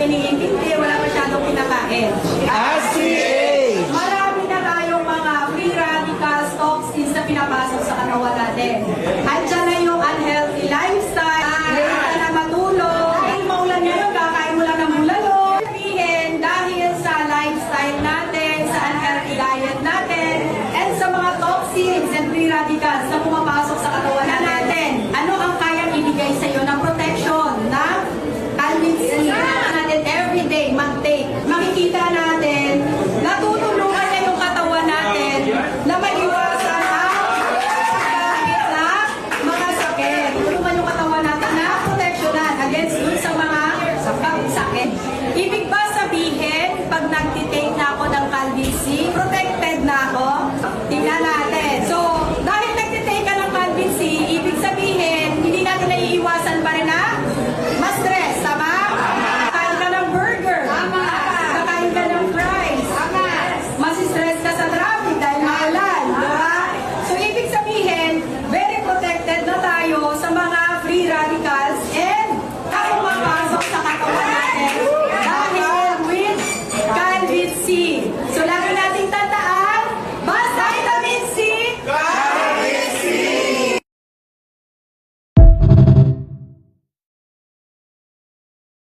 iniintindi, wala masyadong pinakain. RCA! Marami na tayong mga free radicals, toxins na pinapasok sa katawan natin. Andiyan na yung unhealthy lifestyle, late ka na matulog, ay maulan ngayon, kakain mo lang ng bulalo. Sabihin, dahil sa lifestyle natin, sa unhealthy diet natin, and sa mga toxins and free radicals na pumapasok sa katawan natin, ano ang kayang ibigay sa iyo ng protection na Calvin C natin everyday mag-take. Makikita natin, natutulungan niya yung katawan natin na maiwasan ang mga sakit. Tulungan yung katawan natin na proteksyonan against dun sa mga sakit. Ibig ba sabihin, pag nag-take na ako ng Calvin C, protected na ako? Tingnan natin. So, dahil nag-take ka ng Calvin C, ibig sabihin, hindi natin naiiwasan pa rin na